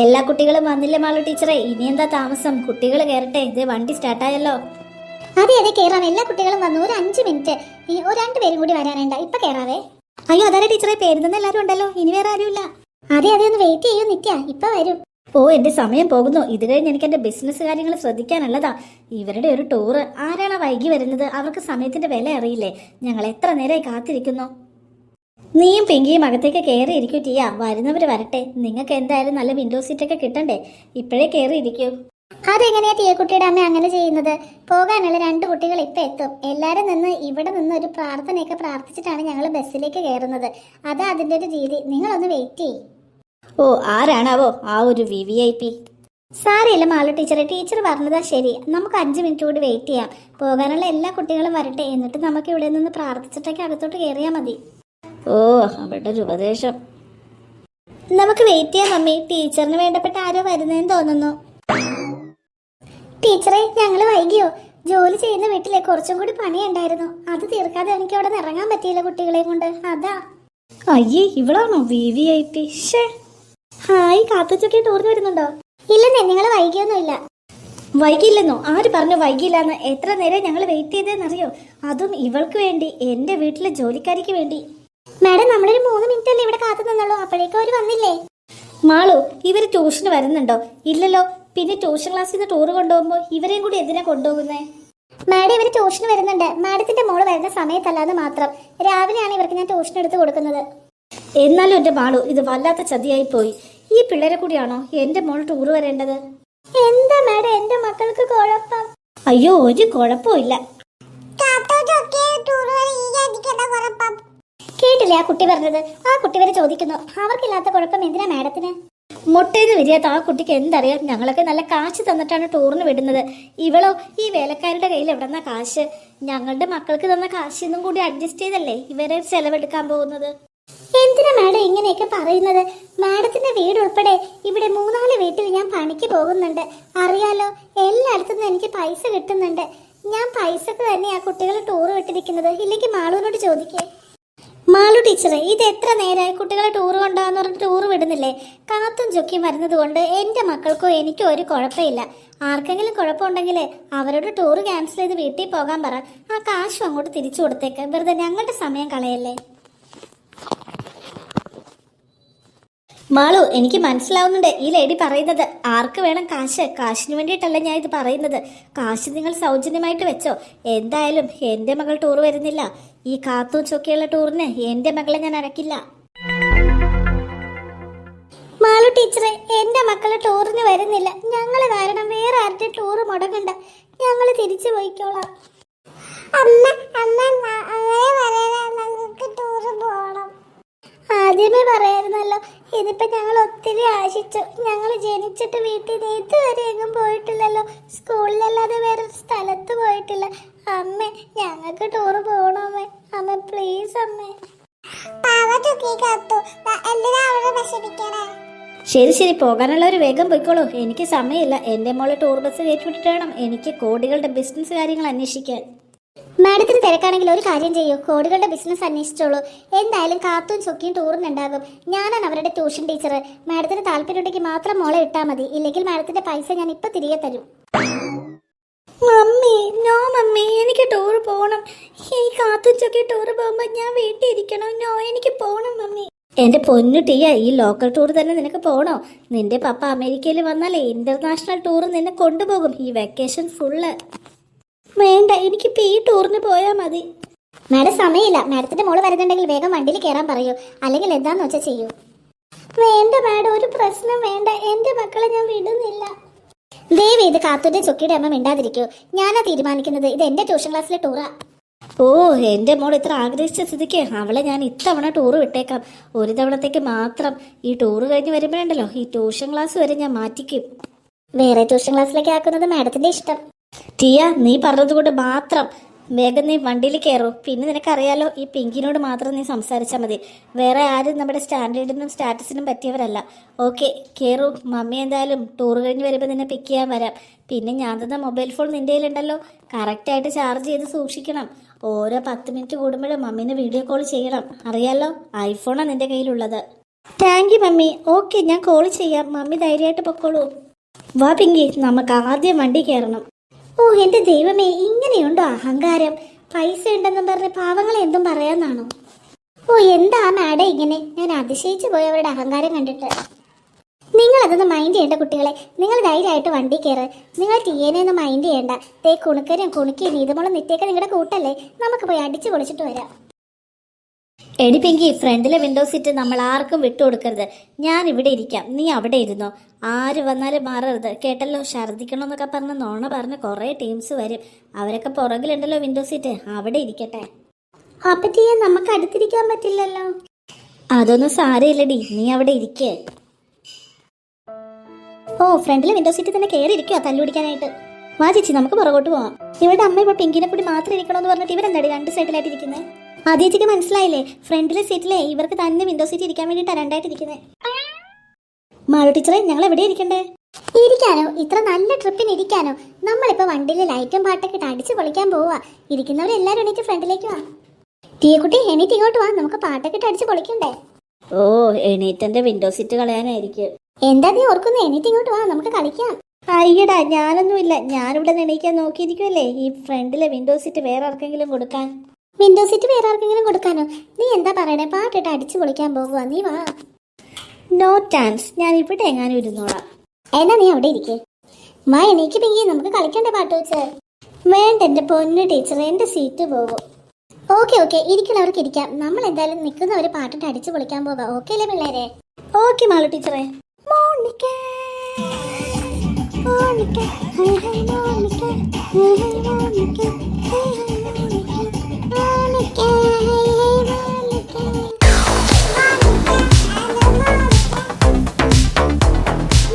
എല്ലാ കുട്ടികളും വന്നില്ലേ മാളു ടീച്ചറെ? ഇനി എന്താ താമസം? കുട്ടികൾ കയറട്ടെ, ഇത് വണ്ടി സ്റ്റാർട്ടായല്ലോ. അതെ അതെ, കേറാം. എല്ലാ കുട്ടികളും വന്നു. ഒരു 5 മിനിറ്റ്, ഒരു 2 പേരും കൂടി വരാനുണ്ട്. ഇപ്പൊ കേറാവേ. അയ്യോ അതാരെ ടീച്ചറെ, പേരുന്ന എല്ലാരും ഉണ്ടല്ലോ, ഇനി വേറെ ആരുമില്ല. അതെ അതെ, ഒന്ന് വെയിറ്റ് ചെയ്യൂ നിത്യ, ഇപ്പൊ വരും. ഓ എന്റെ സമയം പോകുന്നു. ഇത് കഴിഞ്ഞ് എനിക്ക് എന്റെ ബിസിനസ് കാര്യങ്ങൾ ശ്രദ്ധിക്കാനുള്ളതാ. ഇവരുടെ ഒരു ടൂറ്. ആരാണ് വൈകി വരുന്നത്? അവർക്ക് സമയത്തിന്റെ വില അറിയില്ലേ? ഞങ്ങൾ എത്ര നേരമായി കാത്തിരിക്കുന്നു. നീയും പിങ്കിയും അകത്തേക്ക് കയറി ഇരിക്കൂ ടിയ. വരുന്നവര് വരട്ടെ. നിങ്ങൾക്ക് എന്തായാലും നല്ല വിൻഡോ സീറ്റൊക്കെ കിട്ടണ്ടേ? ഇപ്പോഴേ കയറി ഇരിക്കൂ. അതെങ്ങനെയാ തീയക്കുട്ടിയുടെ അമ്മ അങ്ങനെ ചെയ്യുന്നത്? പോകാനുള്ള 2 കുട്ടികൾ ഇപ്പൊ എത്തും. എല്ലാരും ഇവിടെ നിന്ന് ഒരു പ്രാർത്ഥനയൊക്കെ പ്രാർത്ഥിച്ചിട്ടാണ് ഞങ്ങൾ ബസ്സിലേക്ക് കയറുന്നത്. അതാ അതിന്റെ ഒരു രീതി. നിങ്ങളൊന്ന് വെയിറ്റ് ചെയ്യും. ഓ ആരാണാവോ ആ ഒരു VVIP? സാരമില്ല മാളു ടീച്ചറെ, ടീച്ചർ പറഞ്ഞതാ ശരി. നമുക്ക് 5 മിനിറ്റ് കൂടി വെയിറ്റ് ചെയ്യാം. പോകാനുള്ള എല്ലാ കുട്ടികളും വരട്ടെ, എന്നിട്ട് നമുക്ക് ഇവിടെ നിന്ന് പ്രാർത്ഥിച്ചിട്ടൊക്കെ അകത്തോട്ട് കയറിയാൽ മതി. ഓ അവരുടെ ഒരു ഉപദേശം. നമുക്ക് വെയിറ്റ് ചെയ്യാം മമ്മി. ടീച്ചറിന് വേണ്ടപ്പെട്ട ആരോ വരുന്നതെന്ന് തോന്നുന്നു. ടീച്ചറെ, ഞങ്ങൾ വൈകിയോ? ജോലി ചെയ്യുന്ന വീട്ടിലെ കുറച്ചും കൂടി പണിയുണ്ടായിരുന്നു. അത് തീർക്കാതെ എനിക്ക് അവിടെ നിന്ന് ഇറങ്ങാൻ പറ്റിയില്ല കുട്ടികളെ കൊണ്ട്. അതാ. അയ്യേ, ഇവളാണോ VVIP? ഹായ്, കാത്തുച്ചൊക്കെ ടൂറിന് വരുന്നുണ്ടോ? ഇല്ലെന്നേ, നിങ്ങൾ വൈകിയൊന്നുമില്ല. വൈകില്ലെന്നോ? ആര് പറഞ്ഞു വൈകിയില്ലാന്ന്? എത്ര നേരം ഞങ്ങൾ വെയിറ്റ് ചെയ്തതെന്നറിയോ? അതും ഇവൾക്ക് വേണ്ടി, എന്റെ വീട്ടിലെ ജോലിക്കാരിക്ക് വേണ്ടി. മാഡം, നമ്മളൊരു 3 മിനിറ്റ് അല്ലേ ഇവിടെ കാത്തു നിന്നുള്ളൂ, അപ്പോഴേക്കും അവർ വന്നില്ലേ? മാളു, ഇവര് ട്യൂഷന് വരുന്നുണ്ടോ? ഇല്ലല്ലോ. പിന്നെ ട്യൂഷൻ ക്ലാസ്സിൽ നിന്ന് ടൂർ കൊണ്ടുപോകുമ്പോ ഇവരെയും കൂടി എന്തിനാ കൊണ്ടുപോകുന്നേ? മാഡം, ഇവര് ട്യൂഷന് വരുന്നുണ്ട്. മാഡത്തിന്റെ മോള് വരുന്ന സമയത്തല്ലാതെ മാത്രം. രാവിലെയാണ് ഇവർക്ക് ഞാൻ ട്യൂഷൻ എടുത്ത് കൊടുക്കുന്നത്. എന്നാലും എന്റെ മാളു, ഇത് വല്ലാത്ത ചതിയായി പോയി. ഈ പിള്ളേരെ കൂടിയാണോ എന്റെ മോൾ ടൂർ വരേണ്ടത്? എന്താ മാഡം എന്റെ മക്കൾക്ക് കുഴപ്പം? അയ്യോ, ഒരു കുഴപ്പമില്ല. കേട്ടില്ലേ ആ കുട്ടി പറഞ്ഞത്? ആ കുട്ടി വരെ ചോദിക്കുന്നു, അവർക്കില്ലാത്ത കുഴപ്പം എന്തിനാ മാഡത്തിന്? മുട്ടേന്ന് വിരിയാത്ത ആ കുട്ടിക്ക് എന്തറിയാം? ഞങ്ങളൊക്കെ നല്ല കാശ് തന്നിട്ടാണ് ടൂറിന് വിടുന്നത്. ഇവളോ ഈ വേലക്കാരുടെ കയ്യിൽ എവിടെന്നാ കാശ്? ഞങ്ങളുടെ മക്കൾക്ക് തന്ന കാശിന്നും കൂടി അഡ്ജസ്റ്റ് ചെയ്തല്ലേ ഇവരെ ചെലവെടുക്കാൻ പോകുന്നത്. എന്തിനാ മാഡം ഇങ്ങനെയൊക്കെ പറയുന്നത്? മാഡത്തിന്റെ വീട് ഉൾപ്പെടെ ഇവിടെ 3-4 വീട്ടിൽ ഞാൻ പണിക്ക് പോകുന്നുണ്ട്. അറിയാലോ, എല്ലായിടത്തുനിന്നും എനിക്ക് പൈസ കിട്ടുന്നുണ്ട്. ഞാൻ പൈസക്ക് തന്നെ ആ കുട്ടികളെ ടൂർ വിട്ടിരിക്കുന്നത്. ഇല്ലെങ്കിൽ മാളുവിനോട് ചോദിക്കേ. മാളു ടീച്ചറെ, ഇത് എത്ര നേരമായി കുട്ടികളെ ടൂർ കൊണ്ടുപോകാന്ന് പറഞ്ഞ് ടൂർ വിടുന്നില്ലേ? കാത്തും ചൊക്കിയും വരുന്നത് കൊണ്ട് എന്റെ മക്കൾക്കോ എനിക്കോ ഒരു കുഴപ്പമില്ല. ആർക്കെങ്കിലും കുഴപ്പമുണ്ടെങ്കിൽ അവരോട് ടൂർ ക്യാൻസൽ ചെയ്ത് വീട്ടിൽ പോകാൻ പറ. ആ കാശും അങ്ങോട്ട് തിരിച്ചു കൊടുത്തേക്ക്. വെറുതെ ഞങ്ങളുടെ സമയം കളയല്ലേ. മാളു, എനിക്ക് മനസ്സിലാവുന്നുണ്ട് ഈ ലേഡി പറയുന്നത്. ആർക്ക് വേണം കാശ്? കാശിന് വേണ്ടിയിട്ടല്ല ഞാൻ ഇത് പറയുന്നത്. കാശ് നിങ്ങൾ സൗജന്യമായിട്ട് വെച്ചോ. എന്തായാലും എന്റെ മകൾ ടൂർ വരുന്നില്ല. ഈ കാത്തു ചൊക്കെയുള്ള ടൂറിന് എന്റെ മകളെ ഞാൻ അടക്കില്ല. മാളു ടീച്ചറെ, എന്റെ മക്കള് ടൂറിന് വരുന്നില്ല. ഞങ്ങള് കാരണം വേറെ ആരുടെ ടൂർ മുടങ്ങണ്ട. ഞങ്ങള് തിരിച്ചു പോയിക്കോളാം. ആദ്യമേ പറയായിരുന്നല്ലോ. ഇതിപ്പോ ഞങ്ങൾ ഒത്തിരി ആശിച്ചു. ഞങ്ങൾ ജനിച്ചിട്ട് വീട്ടിൽ നിന്ന് ഇതുവരെ എങ്ങും പോയിട്ടില്ലല്ലോ. സ്കൂളിലല്ലാതെ വേറെ സ്ഥലത്ത് പോയിട്ടില്ല. അമ്മേ, ഞങ്ങൾക്ക് ടൂറ് പോകണമേ. അമ്മ പ്ലീസ് അമ്മേ. ശരി ശരി, പോകാനുള്ളവർ വേഗം പോയിക്കോളൂ. എനിക്ക് സമയമില്ല. എന്റെ മോളെ ടൂർ ബസ് കയറ്റിവിട്ടിട്ട് വേണം എനിക്ക് കോടികളുടെ ബിസിനസ് കാര്യങ്ങൾ അന്വേഷിക്കാൻ. മാഡത്തിന് തിരക്കാണെങ്കിൽ ഒരു കാര്യം ചെയ്യൂ, കോടികളുടെ ബിസിനസ് അന്വേഷിച്ചോളൂ. എന്തായാലും കാത്തും ചൊക്കിയും ടൂറിനുണ്ടാകും. ഞാനാണ് അവരുടെ ട്യൂഷൻ ടീച്ചർ. മാഡത്തിന് താല്പര്യമുണ്ടെങ്കിൽ മാത്രം മോളെ ഇട്ടാൽ മതി. ഇല്ലെങ്കിൽ മാഡത്തിന്റെ പൈസ ഞാൻ ഇപ്പൊ തിരികെ തരും. മമ്മി, നോ മമ്മി, എനിക്ക് ടൂർ പോകണം. ഈ കാത്തും ചൊക്കി ടൂർ പോകുമ്പോ ഞാൻ വീട്ടിൽ ഇരിക്കണം. നോ, എനിക്ക് പോകണം മമ്മി. എന്റെ പൊന്നു ടിയ, ഈ ലോക്കൽ ടൂർ തന്നെ നിനക്ക് പോകണോ? നിന്റെ പപ്പ അമേരിക്കയിൽ വന്നാലേ ഇന്റർനാഷണൽ ടൂർ നിന്നെ കൊണ്ടുപോകും ഈ വെക്കേഷൻ ഫുള്ള്. വേണ്ട, എനിക്കിപ്പോ ഈ ടൂറിന് പോയാൽ മതി. മാഡം, സമയമില്ല. മാഡത്തിന്റെ മോള് വരുന്നുണ്ടെങ്കിൽ വേഗം വണ്ടിയിൽ കയറാൻ പറയൂ. അല്ലെങ്കിൽ എന്താന്ന് വെച്ചാൽ ചെയ്യൂ. വേണ്ട മാഡം, ഒരു പ്രശ്നം വേണ്ട. എന്റെ മക്കളെ ഞാൻ വിടുന്നില്ല. ദേവി, ഇത് കാത്തുന്റെ ചൊക്കിയുടെ അമ്മ മിണ്ടാതിരിക്കൂ. ഞാനാ തീരുമാനിക്കുന്നത്. ഇത് എന്റെ ട്യൂഷൻ ക്ലാസ്സിലെ ടൂറാ. ഓ, എന്റെ മോൾ ഇത്ര ആഗ്രഹിച്ച സ്ഥിതിക്ക് അവളെ ഞാൻ ഇത്തവണ ടൂർ വിട്ടേക്കാം. ഒരു തവണത്തേക്ക് മാത്രം. ഈ ടൂർ കഴിഞ്ഞ് വരുമ്പോഴുണ്ടല്ലോ ഈ ട്യൂഷൻ ക്ലാസ് വരെ ഞാൻ മാറ്റിക്കും. വേറെ ട്യൂഷൻ ക്ലാസ്സിലേക്ക് ആക്കുന്നത് മാഡത്തിന്റെ ഇഷ്ടം. ടിയ, നീ പറഞ്ഞതുകൊണ്ട് മാത്രം വേഗം നീ വണ്ടിയിൽ കയറൂ. പിന്നെ നിനക്കറിയാലോ, ഈ പിങ്കിനോട് മാത്രം നീ സംസാരിച്ചാൽ മതി. വേറെ ആരും നമ്മുടെ സ്റ്റാൻഡേർഡിനും സ്റ്റാറ്റസിനും പറ്റിയവരല്ല. ഓക്കെ, കയറൂ. മമ്മി എന്തായാലും ടൂർ കഴിഞ്ഞ് വരുമ്പോൾ നിന്നെ പിക്ക് ചെയ്യാൻ വരാം. പിന്നെ ഞാൻ തന്ന മൊബൈൽ ഫോൺ നിൻ്റെ കയ്യിലുണ്ടല്ലോ, കറക്റ്റായിട്ട് ചാർജ് ചെയ്ത് സൂക്ഷിക്കണം. ഓരോ 10 മിനിറ്റ് കൂടുമ്പോഴും മമ്മീനെ വീഡിയോ കോൾ ചെയ്യണം. അറിയാലോ, ഐഫോണാണ് നിൻ്റെ കയ്യിലുള്ളത്. Thank you mummy. ഓക്കെ, ഞാൻ കോൾ ചെയ്യാം. മമ്മി ധൈര്യമായിട്ട് പൊക്കോളൂ. വാ പിങ്കി, നമുക്ക് ആദ്യം വണ്ടി കയറണം. ഓ എന്റെ ദൈവമേ, ഇങ്ങനെയുണ്ടോ അഹങ്കാരം? പൈസ ഉണ്ടെന്നും പറഞ്ഞ് പാവങ്ങളെ എന്തും പറയാന്നാണോ? ഓ എന്താ മാഡം ഇങ്ങനെ? ഞാൻ അതിശയിച്ചു പോയി അവരുടെ അഹങ്കാരം കണ്ടിട്ട്. നിങ്ങൾ അതൊന്നും മൈൻഡ് ചെയ്യേണ്ട കുട്ടികളെ. നിങ്ങൾ ധൈര്യമായിട്ട് വണ്ടി കയറ്. നിങ്ങൾ ടീയനെ ഒന്നും മൈൻഡ് ചെയ്യേണ്ട. തേ കുണുക്കരും കുണുക്കിയും നീതുമോളും നിറ്റയൊക്കെ നിങ്ങളുടെ കൂട്ടല്ലേ. നമുക്ക് പോയി അടിച്ചു പൊളിച്ചിട്ട് വരാം. എടി പിങ്കി, ഫ്രണ്ടിലെ വിൻഡോ സീറ്റ് നമ്മൾ ആർക്കും വിട്ടുകൊടുക്കരുത്. ഞാൻ ഇവിടെ ഇരിക്കാം, നീ അവിടെ ഇരുന്നോ. ആര് വന്നാലും മാറരുത് കേട്ടല്ലോ. ഛർദ്ദിക്കണമെന്നൊക്കെ പറഞ്ഞ് നോണ പറഞ്ഞ് കുറേ ടീംസ് വരും. അവരൊക്കെ പുറകിലുണ്ടല്ലോ വിൻഡോ സീറ്റ്, അവിടെ ഇരിക്കട്ടെ. അപ്പൊ ടീയെ നമുക്ക് അടുത്തിരിക്കാൻ പറ്റില്ലല്ലോ. അതൊന്നും സാരമില്ലടി, നീ അവിടെ ഇരിക്കേ. ഓ ഫ്രണ്ടിലെ വിൻഡോ സീറ്റിൽ തന്നെ കയറി ഇരിക്കുവോ തല്ലുപിടിക്കാനായിട്ട്? വാ ചേച്ചി, നമുക്ക് പുറകോട്ട് പോവാം. ഇവരുടെ അമ്മ ഇപ്പോൾ പിങ്കിനെ കൂടി മാത്രം ഇരിക്കണമെന്ന് പറഞ്ഞിട്ട് ഇവരെന്താടി രണ്ട് സൈഡിലായിട്ട് ഇരിക്കുന്നത്? ആദ്യത്തേക്ക് മനസ്സിലായില്ലേ? ഫ്രണ്ടിലെ സീറ്റിലെ ഇവർക്ക് തന്നെ വിൻഡോ സീറ്റ് ഇരിക്കാൻ വേണ്ടിയിട്ടാണ് രണ്ടായിട്ട് ഇരിക്കുന്നത്. മാളു ടീച്ചറെ, ഞങ്ങൾ എവിടെ ഇരിക്കണ്ടേ? ഇരിക്കാനോ? ഇത്ര നല്ല ട്രിപ്പിന് ഇരിക്കാനോ? നമ്മളിപ്പോ വണ്ടിയിൽ ലൈറ്റും പാട്ടൊക്കെ ഇട്ട് അടിച്ച് പൊളിക്കാൻ പോവാ. ഇരിക്കുന്നവരെല്ലാരും എണീറ്റ് ഫ്രണ്ടിലേക്ക് വാ. ടീയക്കുട്ടി എണീറ്റ് ഇങ്ങോട്ട് വാ, നമുക്ക് പാട്ടൊക്കെ ഇട്ട് അടിച്ച് പൊളിക്കണ്ടേ? ഓ, എണീറ്റന്റെ വിൻഡോ സീറ്റ് കളയാനായിരിക്കും. എന്താ നീ ഓർക്കുന്നു? എണീറ്റ് ഇങ്ങോട്ട് വാ, നമുക്ക് കളിക്കാം. അയ്യടാ, ഞാനൊന്നുമില്ല. ഞാനിവിടെ എണീക്കാൻ നോക്കിയിരിക്കുമല്ലേ. ഈ ഫ്രണ്ടിലെ വിൻഡോ സീറ്റ് വേറെ ആർക്കെങ്കിലും കൊടുക്കാൻ. വിൻഡോ സീറ്റ് വേറെ ആർക്കെങ്കിലും കൊടുക്കാനോ? നീ എന്താ പറയണേ? പാട്ടിട്ട് അടിച്ചു പൊളിക്കാൻ പോകുക. നീ വാ. നോ ചാൻസ്, ഞാൻ ഇവിടെ എങ്ങാനും ഇരുന്നോളാം. എന്നാ നീ അവിടെ ഇരിക്കേ. വാ എണീക്ക് പിങ്കി, നമുക്ക് കളിക്കണ്ടേ പാട്ട് വെച്ച്? വേണ്ട എന്റെ പൊന്നു ടീച്ചർ, എന്റെ സീറ്റ് പോകും. ഓക്കെ ഓക്കെ, ഇരിക്കുന്നവർക്ക് ഇരിക്കാം. നമ്മൾ എന്തായാലും നിൽക്കുന്നവര് പാട്ടിട്ട് അടിച്ചു പൊളിക്കാൻ പോകാം. ഓക്കെ അല്ലേ പിള്ളേരെ? ഓക്കെ മാളു ടീച്ചറെ. Monica, Monica, high high Monica, high high Monica, high high Monica, Monica, high high Monica,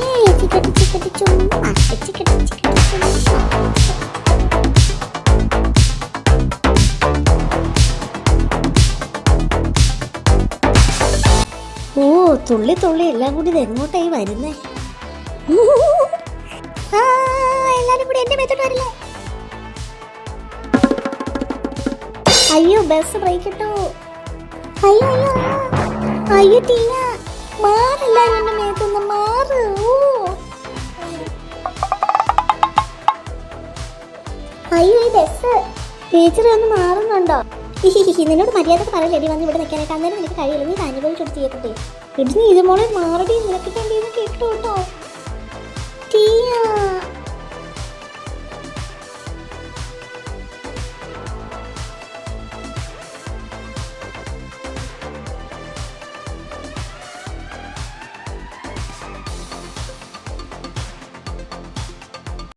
ഏയ് ചിക്കടി ചിക്കടി ചുമ്മാ, ചിക്കടി ചിക്കടി ചുമ്മാ. ഓ, തുള്ളി തുള്ളി എല്ലാം കൂടി ഇത് എങ്ങോട്ടായി വരുന്നേ? എല്ലാരും കൂടി എന്റെ മേത്തോട്ട് വരില്ലേ? അയ്യോ, ബസ് ബ്രേക്ക് ഇട്ടു. അയ്യോ അയ്യോ അയ്യോ ടീന, മാറില്ല, എന്റെ മേത്തുനിന്ന് മാറ്. അയ്യോ ഈ ബസ്. ടീച്ചർ ഒന്ന് മാറുന്നുണ്ടോ? നിന്നോട് മര്യാദക്ക് പറയില്ലേടി വന്ന് ഇവിടെ നിൽക്കാനായിട്ട്? അന്നേരം നിനക്ക് കഴിയില്ല. നീ അനുഭവിച്ചെടുത്ത് ചെയ്യട്ടെ. ഇടിഞ്ഞ് ഇത് മോളെ മാറടി, നിനക്ക്